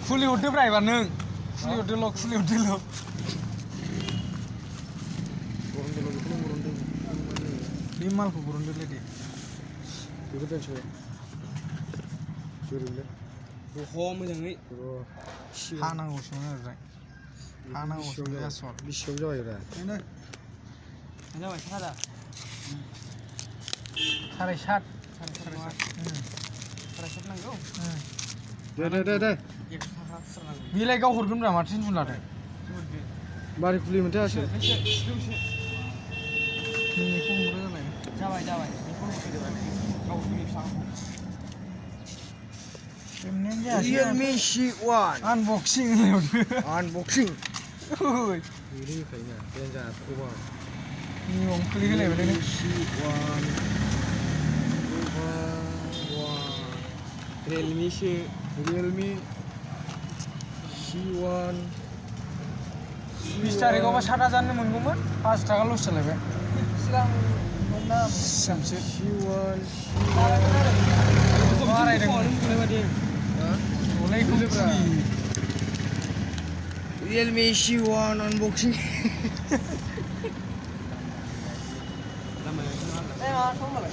खुलि हरदोब्रा एबार नों खुलि हरदोल' खुलि हरदोल' बे मालखौ बरनदोलै दे बेखौ दोनसै गोरोबले बह' मोजाङै हानांगौसोमोन ओरैजाय हानांगौसोमोन आसल बेसेबां जाबायब्रा जाबाय सारा साराय सात नांगौ दे 100 थाखा फुरानांगौ बेलाय गाव हरगोनब्रा माथो टेनसन लादों मारै खुलियोमोनथाय आसो नोंनिखौ हमग्रा जाबाय जाबाय बेखौनो होफैदोब्रा गावसोरनि फिसाखौ पेमेन्ट जायासै Realme C1 आनबक्सिं होनहरदो Unboxing ओइ बेनो होखायोना देनजार खबर नियम खुलिहोलायबाय नों C1 रियेलमिसो Realme C1 20 तारिखआवबा 7,000 मोनगौमोन 5 थाखा लस जालायबाय सिगां मोनना सिगांसो C1 बारायदों ह'लै खुलिब्रा Realme C1 Unboxing माथो होनबालाय